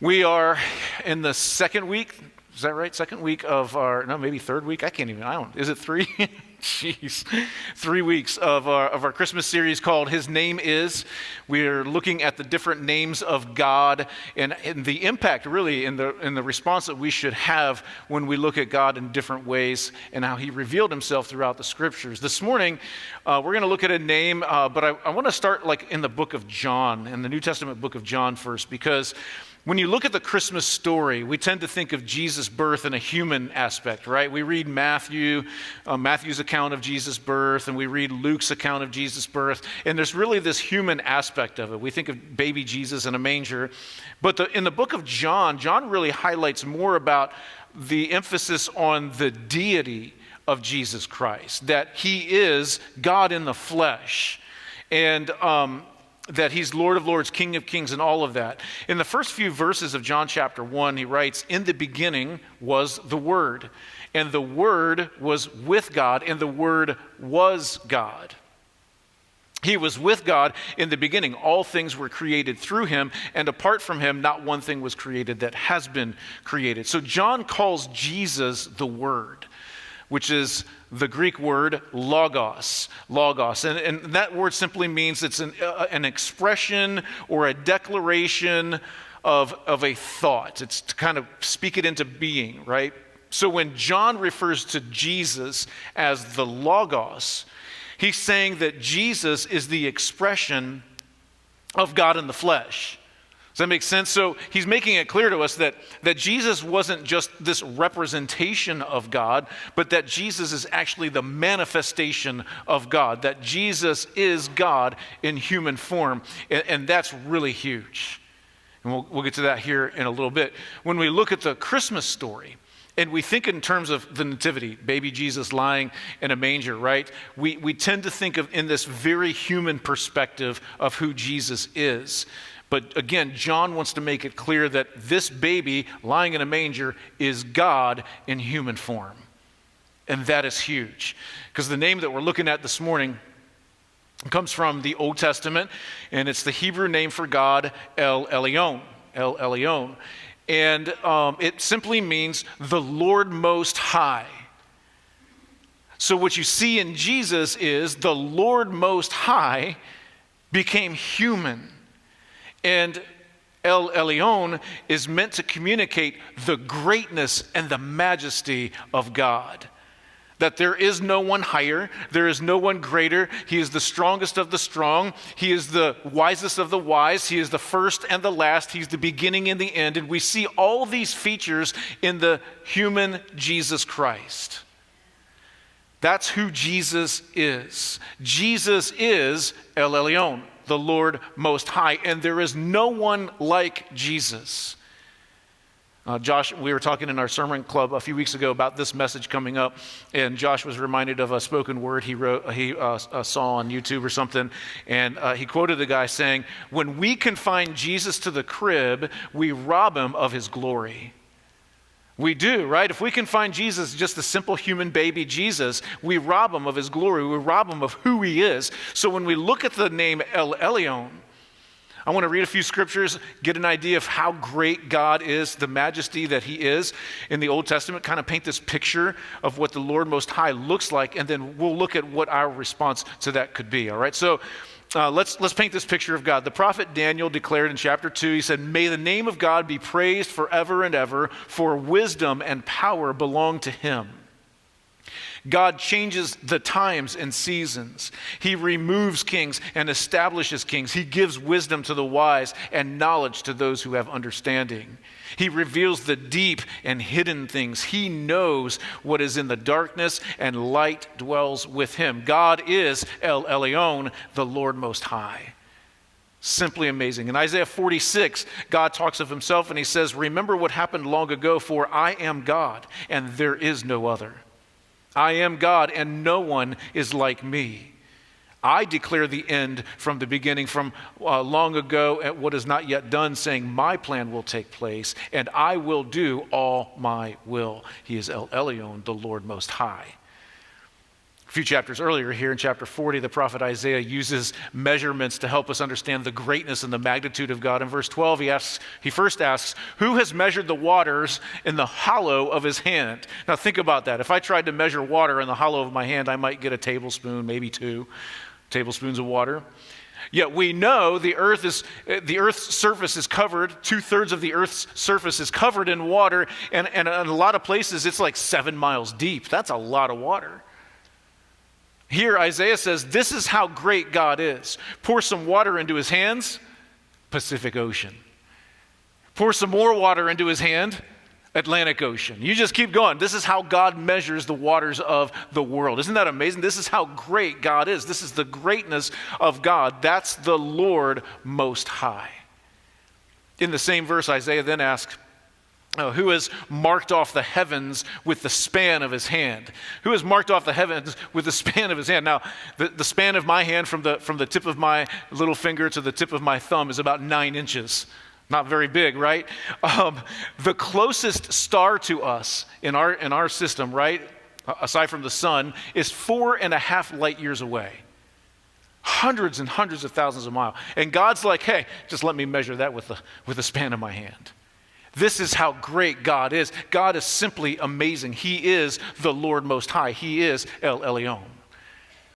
We are in the second week. Is that right? Second week of our, no, maybe third week. Is it three? Jeez. 3 weeks of our Christmas series called His Name Is. We're looking at the different names of God and the impact really in the response that we should have when we look at God in different ways and how He revealed Himself throughout the scriptures. This morning, we're going to look at a name, but I want to start like in the book of John, in the New Testament book of John first, because when you look at the Christmas story, we tend to think of Jesus' birth in a human aspect, right? We read Matthew's account of Jesus' birth, and we read Luke's account of Jesus' birth, and there's really this human aspect of it. We think of baby Jesus in a manger, but in the book of John, John really highlights more about the emphasis on the deity of Jesus Christ, that He is God in the flesh, and that He's Lord of Lords, King of Kings, and all of that. In the first few verses of John chapter 1, he writes, "In the beginning was the Word, and the Word was with God, and the Word was God. He was with God in the beginning. All things were created through Him, and apart from Him, not one thing was created that has been created." So John calls Jesus the Word, which is the Greek word logos. And that word simply means it's an expression or a declaration of a thought. It's to kind of speak it into being, right? So when John refers to Jesus as the logos, he's saying that Jesus is the expression of God in the flesh. Does that make sense? So he's making it clear to us that Jesus wasn't just this representation of God, but that Jesus is actually the manifestation of God, that Jesus is God in human form, and that's really huge. And we'll get to that here in a little bit. When we look at the Christmas story, and we think in terms of the nativity, baby Jesus lying in a manger, right? We tend to think of in this very human perspective of who Jesus is. But again, John wants to make it clear that this baby lying in a manger is God in human form. And that is huge. Because the name that we're looking at this morning comes from the Old Testament, and it's the Hebrew name for God, Elyon. Elyon. And it simply means the Lord Most High. So what you see in Jesus is the Lord Most High became human. And Elyon is meant to communicate the greatness and the majesty of God. That there is no one higher, there is no one greater. He is the strongest of the strong. He is the wisest of the wise. He is the first and the last. He's the beginning and the end. And we see all these features in the human Jesus Christ. That's who Jesus is. Jesus is Elyon, the Lord Most High, and there is no one like Jesus. Josh, we were talking in our sermon club a few weeks ago about this message coming up, and Josh was reminded of a spoken word he saw on YouTube or something, and he quoted the guy saying, "When we confine Jesus to the crib, we rob Him of His glory." We do, right? If we can find Jesus, just a simple human baby Jesus, we rob Him of His glory. We rob Him of who He is. So when we look at the name Elyon, I want to read a few scriptures, get an idea of how great God is, the majesty that He is in the Old Testament, kind of paint this picture of what the Lord Most High looks like, and then we'll look at what our response to that could be, all right? So let's paint this picture of God. The prophet Daniel declared in chapter 2, he said, "May the name of God be praised forever and ever, for wisdom and power belong to Him. God changes the times and seasons. He removes kings and establishes kings. He gives wisdom to the wise and knowledge to those who have understanding. He reveals the deep and hidden things. He knows what is in the darkness, and light dwells with Him." God is Elyon, the Lord Most High. Simply amazing. In Isaiah 46, God talks of Himself and He says, "Remember what happened long ago, for I am God and there is no other. I am God and no one is like me. I declare the end from the beginning, from long ago at what is not yet done, saying my plan will take place and I will do all my will." He is Elyon, the Lord Most High. A few chapters earlier, here in chapter 40, the prophet Isaiah uses measurements to help us understand the greatness and the magnitude of God. In verse 12, he first asks, who has measured the waters in the hollow of his hand? Now think about that. If I tried to measure water in the hollow of my hand, I might get a tablespoon, maybe 2 tablespoons of water. Yet we know the earth's surface is covered, 2/3 of the earth's surface is covered in water, and in a lot of places it's like 7 miles deep. That's a lot of water. Here Isaiah says, this is how great God is. Pour some water into his hands, Pacific Ocean. Pour some more water into his hand, Atlantic Ocean. You just keep going. This is how God measures the waters of the world. Isn't that amazing? This is how great God is. This is the greatness of God. That's the Lord Most High. In the same verse, Isaiah then asks, who has marked off the heavens with the span of his hand? Who has marked off the heavens with the span of his hand? Now, the span of my hand from the tip of my little finger to the tip of my thumb is about 9 inches. Not very big, right? The closest star to us in our system, right, aside from the sun, is 4.5 light years away. Hundreds and hundreds of thousands of miles. And God's like, hey, just let me measure that with the span of my hand. This is how great God is. God is simply amazing. He is the Lord Most High. He is El Elyon.